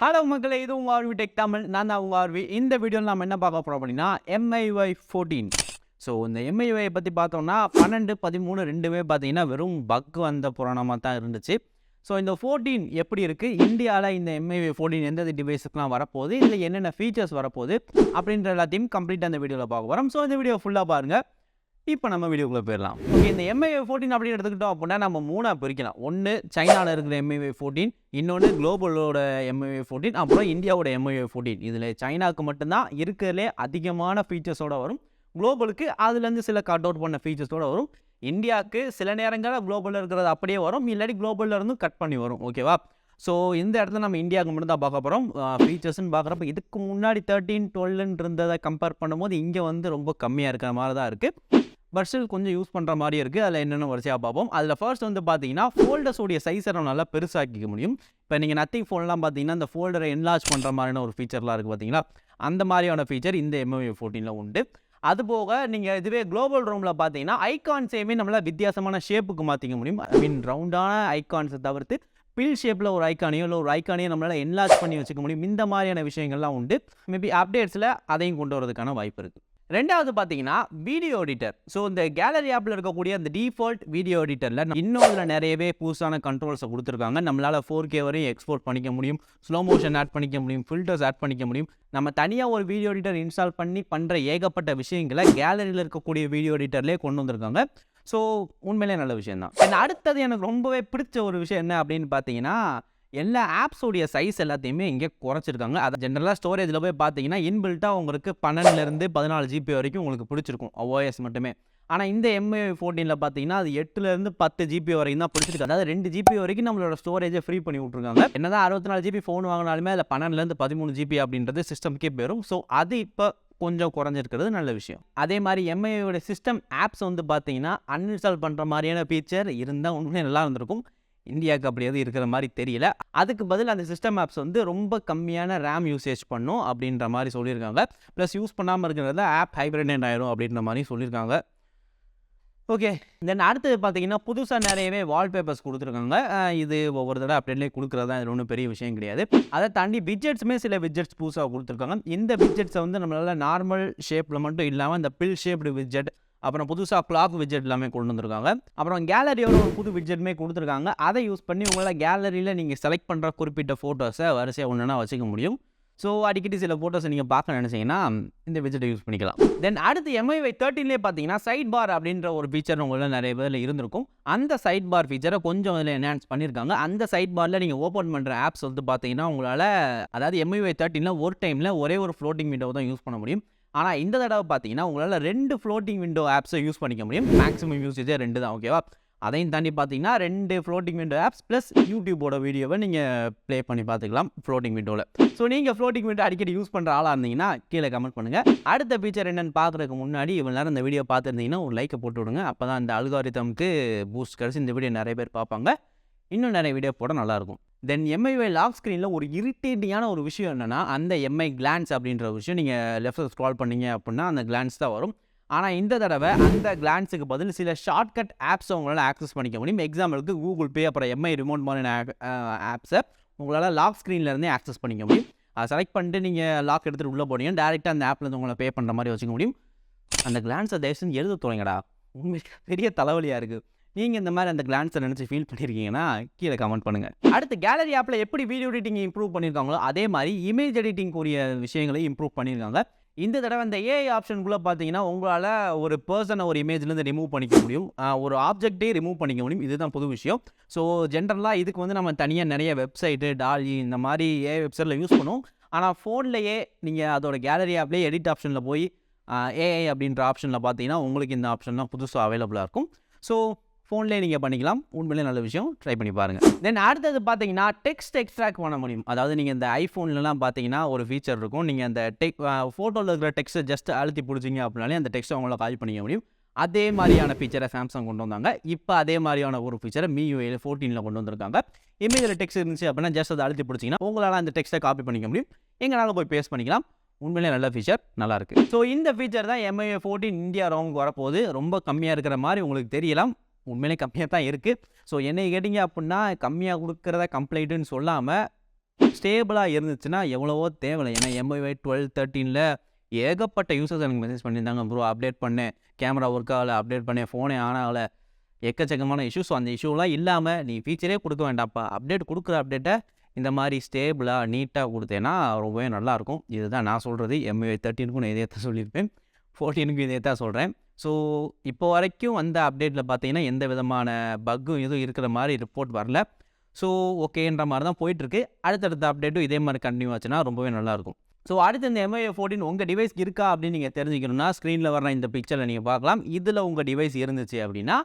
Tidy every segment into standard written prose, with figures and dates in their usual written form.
Hello மக்களே, இது உங்கள் ஆர்வி டெக் தமிழ். நான் தான் உங்கள் ஆர்வி. இந்த வீடியோவில் நம்ம என்ன பார்க்க போகிறோம் அப்படின்னா MIUI 14. ஸோ இந்த MIUI பற்றி பார்த்தோம்னா 12, 13 ரெண்டுமே பார்த்தீங்கன்னா வெறும் பக் வந்த புராணமாக தான் இருந்துச்சு. ஸோ இந்த 14 எப்படி இருக்குது, இந்தியாவில் இந்த MIUI 14 எந்தெந்த டிவைஸுக்குலாம் வரப்போகுது, இதில் என்னென்ன ஃபீச்சர்ஸ் வரப்போகுது அப்படின்ற எல்லாத்தையும் கம்ப்ளீட்டாக இந்த வீடியோவில் பார்க்க போகிறோம். ஸோ இந்த வீடியோ ஃபுல்லாக பாருங்கள். இப்போ நம்ம வீடியோக்குள்ளே போயிடலாம். ஓகே, இந்த MIUI 14 அப்படின்னு எடுத்துக்கிட்டோம் அப்படின்னா நம்ம 3 பிரிக்கலாம். ஒன்று சைனாவில் இருக்கிற MIUI 14, இன்னொன்று குளோபலோட MIUI 14, அப்புறம் இந்தியாவோட MIUI 14. இதில் சைனாவுக்கு மட்டும்தான் இருக்கிறதுலே அதிகமான ஃபீச்சர்ஸோடு வரும். குளோபலுக்கு அதுலேருந்து சில கட் அவுட் பண்ண ஃபீச்சர்ஸோடு வரும். இந்தியாவுக்கு சில நேரங்களில் குளோபலில் இருக்கிறது அப்படியே வரும், இல்லாட்டி குளோபலில் இருந்தும் கட் பண்ணி வரும். ஓகேவா? ஸோ இந்த இடத்துல நம்ம இந்தியாவுக்கு மட்டும் தான் பார்க்க போகிறோம். ஃபீச்சர்ஸ்ன்னு பார்க்குறப்ப இதுக்கு முன்னாடி 13, 12 இருந்ததை கம்பேர் பண்ணும்போது இங்கே வந்து ரொம்ப கம்மியாக இருக்கிற மாதிரி தான் இருக்குது. பட் ஸ்டில் கொஞ்சம் யூஸ் பண்ணுற மாதிரி இருக்குது. அதில் என்னென்ன வரிசையாக பார்ப்போம். அதில் ஃபர்ஸ்ட் வந்து பார்த்தீங்கன்னா ஃபோல்டர்ஸோடைய சைஸை நம்ம நல்லா பெருசாக்கிக்க முடியும். இப்போ நீங்கள் நத்திங் ஃபோன்லாம் பார்த்தீங்கன்னா இந்த ஃபோல்டரை என்லார்ஜ் பண்ணுற மாதிரியான ஒரு ஃபீச்சர்லாம் இருக்குது பார்த்தீங்களா, அந்த மாதிரியான ஃபீச்சர் இந்த MIUI 14 உண்டு. அதுபோக நீங்கள் இதுவே குளோபல் ரூமில் பார்த்தீங்கன்னா ஐகான்ஸையுமே நம்மளால் வித்தியாசமான ஷேப்புக்கு மாற்றிக்க முடியும். ஐ மீன் ரவுண்டான ஐகான்ஸை தவிர்த்து பில் ஷேப்பில் ஒரு ஐக்கானையோ இல்லை ஒரு ஐக்கானையோ நம்மளால் என்லார்ஜ் பண்ணி வச்சுக்க முடியும். இந்த மாதிரியான விஷயங்கள்லாம் உண்டு. மேபி அப்டேட்ஸில் அதையும் கொண்டு வரதுக்கான வாய்ப்பு இருக்குது. ரெண்டாவது பார்த்தீங்கன்னா வீடியோ எடிட்டர். ஸோ இந்த கேலரி ஆப்பில் இருக்கக்கூடிய அந்த டிஃபால்ட் வீடியோ எடிட்டரில் இன்னும் இதில் நிறையவே புதுசான கண்ட்ரோல்ஸை கொடுத்துருக்காங்க. நம்மளால் 4K வரையும் எக்ஸ்போர்ட் பண்ணிக்க முடியும், ஸ்லோ மோஷன் ஆட் பண்ணிக்க முடியும், ஃபில்டர்ஸ் ஆட் பண்ணிக்க முடியும். நம்ம தனியாக ஒரு வீடியோ எடிட்டர் இன்ஸ்டால் பண்ணி பண்ணுற ஏகப்பட்ட விஷயங்களை கேலரியில் இருக்கக்கூடிய வீடியோ எடிட்டர்லேயே கொண்டு வந்திருக்காங்க. ஸோ உண்மையிலே நல்ல விஷயம் தான். அடுத்தது எனக்கு ரொம்பவே பிடிச்ச ஒரு விஷயம் என்ன அப்படின்னு பார்த்தீங்கன்னா, எல்லா ஆப்ஸோடைய சைஸ் எல்லாத்தையுமே இங்கே குறைச்சிருக்காங்க. அது ஜென்ரலாக ஸ்டோரேஜில் போய் பார்த்தீங்கன்னா இன்பில்ட்டாக உங்களுக்கு 12லேருந்து 14 GB வரைக்கும் உங்களுக்கு பிடிச்சிருக்கும் OS மட்டுமே. ஆனால் இந்த MIUI 14 பார்த்தீங்கன்னா அது 8லேருந்து 10 GB வரைக்கும் தான் பிடிச்சிருக்கு. அதாவது 2 GB வரைக்கும் நம்மளோட ஸ்டோரேஜை ஃப்ரீ பண்ணி விட்ருக்காங்க. என்னதான் 64 GB ஃபோன் வாங்கினாலுமே அதில் 12லேருந்து 13 GB அப்படின்றது சிஸ்டம்க்கே போயிடும். ஸோ அது இப்போ கொஞ்சம் குறைஞ்சிருக்கிறது நல்ல விஷயம். அதே மாதிரி MIUI சிஸ்டம் ஆப்ஸ் வந்து பார்த்தீங்கன்னா அன்இன்ஸ்டால் பண்ணுற மாதிரியான ஃபீச்சர் இருந்தால் உண்மையிலே நல்லா இருந்திருக்கும். இந்தியாவுக்கு அப்படி எதுவும் இருக்கிற மாதிரி தெரியல. அதுக்கு பதில் அந்த சிஸ்டம் ஆப்ஸ் வந்து ரொம்ப கம்மியான ரேம் யூசேஜ் பண்ணும் அப்படின்ற மாதிரி சொல்லியிருக்காங்க. ப்ளஸ் யூஸ் பண்ணாமல் இருக்கிறத ஆப் ஹைப்ரிடேட் ஆயிரும் அப்படின்ற மாதிரி சொல்லியிருக்காங்க. ஓகே, தென் அடுத்தது பார்த்தீங்கன்னா புதுசாக நிறையவே வால்பேப்பர்ஸ் கொடுத்துருக்காங்க. இது ஒவ்வொரு தடவை அப்டேட்லேயே கொடுக்குறது தான், இது ஒன்றும் பெரிய விஷயம் கிடையாது. அதை தாண்டி விட்ஜெட்ஸுமே சில விட்ஜெட்ஸ் புதுசாக கொடுத்துருக்காங்க. இந்த விட்ஜெட்ஸை வந்து நம்மளால் நார்மல் ஷேப்பில் மட்டும் இல்லாமல் இந்த பில் ஷேப்டு விட்ஜெட், அப்புறம் புதுசாக கிளாக் விட்ஜெட் எல்லாமே கொண்டு வந்திருக்காங்க. அப்புறம் கேலரியோட ஒரு புது விட்ஜெட்டுமே கொடுத்துருக்காங்க. அதை யூஸ் பண்ணி உங்களால் கேலரியில் நீங்கள் செலக்ட் பண்ணுற குறிப்பிட்ட ஃபோட்டோஸை வரிசையாக ஒன்றுனா வச்சுக்க முடியும். ஸோ அடிக்கடி சில ஃபோட்டோஸை நீங்கள் பார்க்க நினச்சிங்கன்னா இந்த விட்ஜெட்டை யூஸ் பண்ணிக்கலாம். தென் அடுத்து MIUI 13லேயே பார்த்தீங்கன்னா சைட் பார் அப்படின்ற ஒரு ஃபீச்சர் உங்களால் நிறைய பேரில் இருந்திருக்கும். அந்த சைட் பார் ஃபீச்சரை கொஞ்சம் அதில் என்ஹான்ஸ் பண்ணியிருக்காங்க. அந்த சைட் பாரில் நீங்கள் ஓப்பன் பண்ணுற ஆப்ஸ் வந்து பார்த்தீங்கன்னா உங்களால், அதாவது MIUI 13ல் ஒரு டைமில் ஒரே ஒரு ஃப்ளோட்டிங் விண்டோ தான் யூஸ் பண்ண முடியும். ஆனால் இந்த தடவை பார்த்தீங்கன்னா உங்களால் 2 ஃப்ளோட்டிங் விண்டோ ஆப்ஸை யூஸ் பண்ணிக்க முடியும். மேக்ஸிமம் யூசேஜே 2 தான். ஓகேவா? அதையும் தாண்டி பார்த்தீங்கன்னா 2 ஃப்ளோட்டிங் விண்டோ ஆப்ஸ் ப்ளஸ் யூடியூபோட வீடியோவை நீங்கள் ப்ளே பண்ணி பார்த்துக்கலாம் ஃப்ளோட்டிங் விண்டோவில். ஸோ நீங்கள் ஃப்ளோட்டிங் விண்டோ அடிக்கடி யூஸ் பண்ணுற ஆளாக இருந்தீங்கன்னா கீழே கமெண்ட் பண்ணுங்கள். அடுத்த ஃபீச்சர் என்னென்னு பார்க்குறதுக்கு முன்னாடி இவ்வளோ நேரம் இந்த வீடியோ பார்த்துருந்தீங்கன்னா ஒரு லைக்கை போட்டு விடுங்க. அப்போ தான் இந்த அல்காரிதம்க்கு பூஸ்ட் கிடச்சி இந்த வீடியோ நிறைய பேர் பார்ப்பாங்க. இன்னும் நிறைய வீடியோ போட நல்லாயிருக்கும். தென் MIUI லாக் ஸ்க்ரீனில் ஒரு இரிட்டேட்டிங்கான ஒரு விஷயம் என்னென்னா அந்த MI கிளான்ஸ் அப்படின்ற ஒரு விஷயம். நீங்கள் லெஃப்ட் ஸ்க்ரால் பண்ணீங்க அப்படின்னா அந்த கிளான்ஸ் தான் வரும். ஆனால் இந்த தடவை அந்த கிளான்ஸுக்கு பதில் சில ஷார்ட்கட் ஆப்ஸை உங்களால் ஆக்சஸ் பண்ணிக்க முடியும். எக்ஸாம்பிளுக்கு கூகுள் பே, அப்புறம் MI ரிமோட் மாதிரியான ஆப்ஸை உங்களால் லாக் ஸ்க்ரீன்லேருந்தே ஆக்சஸ் பண்ணிக்க முடியும். அதை செலக்ட் பண்ணிட்டு நீங்கள் லாக் எடுத்துகிட்டு உள்ளே போனீங்கன்னா டேரெக்டாக அந்த ஆப்லேருந்து உங்களை பே பண்ணுற மாதிரி வச்சுக்க முடியும். அந்த கிளான்ஸை தயவுசெஞ்சு எழுத தொடங்கடா, உங்களுக்கு பெரிய தலைவலியாக இருக்குது. நீங்கள் இந்த மாதிரி அந்த கிளான்ஸை நினச்சி ஃபீல் பண்ணியிருக்கீங்கன்னா கீழே கமெண்ட் பண்ணுங்கள். அடுத்து கேலரி ஆப்பில் எப்படி வீடியோ எடிட்டிங் இம்ப்ரூவ் பண்ணியிருக்காங்களோ அதே மாதிரி இமேஜ் எடிட்டிங் கூடிய விஷயங்களை இம்ப்ரூவ் பண்ணியிருக்காங்க. இந்த தடவை இந்த AI ஆப்ஷனுக்குள்ளே பார்த்தீங்கன்னா உங்களால் ஒரு பர்சனை ஒரு இமேஜ்லேருந்து ரிமூவ் பண்ணிக்க முடியும், ஒரு ஆப்ஜெக்டே ரிமூவ் பண்ணிக்க முடியும். இதுதான் புது விஷயம். ஸோ ஜென்ரலாக இதுக்கு வந்து நம்ம தனியாக நிறைய வெப்சைட்டு, டாலி இந்த மாதிரி AI வெப்சைட்டில் யூஸ் பண்ணுவோம். ஆனால் ஃபோன்லேயே நீங்கள் அதோட கேலரி ஆப்லேயே எடிட் ஆப்ஷனில் போய் AI அப்படின்ற ஆப்ஷனில் பார்த்தீங்கன்னா உங்களுக்கு இந்த ஆப்ஷன்லாம் புதுசாக அவைலபிளாக இருக்கும். ஸோ ஃபோன்லேயே நீங்கள் பண்ணிக்கலாம். உண்மையிலே நல்ல விஷயம், ட்ரை பண்ணி பாருங்கள். தென் அடுத்தது பார்த்தீங்கன்னா டெக்ஸ்ட் எக்ஸ்ட்ராக்ட் பண்ண முடியும். அதாவது நீங்கள் இந்த ஐஃபோன்லலாம் பார்த்தீங்கன்னா ஒரு ஃபீச்சர் இருக்கும். நீங்கள் அந்த ஃபோட்டோவில் இருக்கிற டெக்ஸ்ட்டை ஜஸ்ட் அழுத்தி பிடிச்சிங்க அப்படின்னாலே அந்த டெக்ஸ்ட்டை உங்களால் கால் பண்ணிக்க முடியும். அதே மாதிரியான ஃபீச்சரை சாம்சங் கொண்டு வந்தாங்க. இப்போ அதே மாதிரியான ஒரு ஃபீச்சரை MIUI 14ல் கொண்டு வந்திருக்காங்க. இமேஜில் டெக்ஸ்ட் இருந்துச்சு அப்படின்னா ஜஸ்ட் அதை அழுத்தி பிடிச்சிங்கன்னா உங்களால் அந்த டெக்ஸ்ட்டை காப்பி பண்ணிக்க முடியும். எங்களால் போய் பேஸ்ட் பண்ணிக்கலாம். உண்மையிலே நல்ல ஃபீச்சர், நல்லாயிருக்கு. ஸோ இந்த ஃபீச்சர் தான் MIUI 14 இந்தியா ரவுண்டுக்கு வரப்போகுது. ரொம்ப கம்மியாக இருக்கிற மாதிரி உங்களுக்கு தெரியலாம், உண்மையிலே கம்மியாக தான் இருக்குது. ஸோ என்னை கேட்டிங்க அப்படின்னா கம்மியாக கொடுக்குறத கம்ப்ளைண்ட்டுன்னு சொல்லாமல் ஸ்டேபிளாக இருந்துச்சுன்னா எவ்வளவோ தேவையில்லை. ஏன்னா MIUI 12, 13ல் ஏகப்பட்ட யூசர்ஸ் எனக்கு மெசேஜ் பண்ணியிருந்தாங்க. ப்ரோ அப்டேட் பண்ணேன், கேமரா ஒர்க் ஆகலை, அப்டேட் பண்ணேன், ஃபோனே ஆன் ஆகலை, எக்கச்சக்கமான இஷ்யூஸ். அந்த இஷ்யூலாம் இல்லாமல் நீ ஃபீச்சரே கொடுக்க வேண்டாம்ப்பா, அப்டேட் கொடுக்குற அப்டேட்டை இந்த மாதிரி ஸ்டேபிளாக நீட்டாக கொடுத்தேன்னா ரொம்பவே நல்லாயிருக்கும். இதுதான் நான் சொல்கிறது. MIUI 13க்கும் நான் இதே தான் சொல்லியிருப்பேன், 14க்கும் இதே தான் சொல்கிறேன். ஸோ இப்போ வரைக்கும் வந்த அப்டேட்டில் பார்த்தீங்கன்னா எந்த விதமான பக்கும் எதுவும் இருக்கிற மாதிரி ரிப்போர்ட் வரல. ஸோ ஓகேன்ற மாதிரி தான் போயிட்டுருக்கு. அடுத்தடுத்த அப்டேட்டும் இதே மாதிரி கண்டினியூ ஆச்சுன்னா ரொம்பவே நல்லாயிருக்கும். ஸோ அடுத்து இந்த MIUI 14 உங்கள் டிவைஸ் இருக்கா அப்படின்னு நீங்கள் தெரிஞ்சுக்கணுன்னா ஸ்க்ரீனில் வர இந்த பிக்சரில் நீங்கள் பார்க்கலாம். இதில் உங்கள் டிவைஸ் இருந்துச்சு அப்படின்னா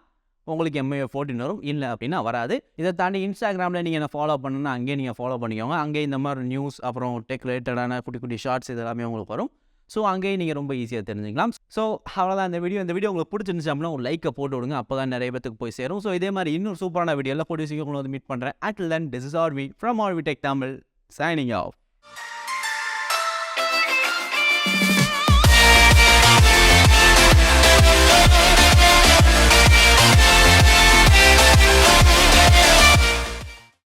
உங்களுக்கு MIUI 14 வரும், இல்லை அப்படின்னா வராது. இதை தாண்டி இன்ஸ்டாகிராமில் நீங்கள் என்ன ஃபாலோ பண்ணணுன்னா அங்கேயே நீங்கள் ஃபாலோ பண்ணிக்கோங்க. அங்கேயே இந்த மாதிரி நியூஸ் அப்புறம் டெக் ரிலேட்டடான குட்டி குட்டி ஷார்ட்ஸ் இது எல்லாமே உங்களுக்கு வரும். ஸோ அங்கேயே நீங்கள் ரொம்ப ஈஸியாக தெரிஞ்சுக்கலாம். ஸோ அவ்வளோதான் இந்த வீடியோ உங்களுக்கு பிடிச்சிருந்துச்சு அப்படின்னா ஒரு லைக்கை போட்டு விடுங்க. அப்போ தான் நிறைய பேத்துக்கு போய் சேரும். ஸோ இதே மாதிரி இன்னொரு சூப்பரான வீடியோவில் போட்டு உங்களை வந்து மீட் பண்ணுறேன். Until then, this is Arvi from Arvi Tech Tamil signing off.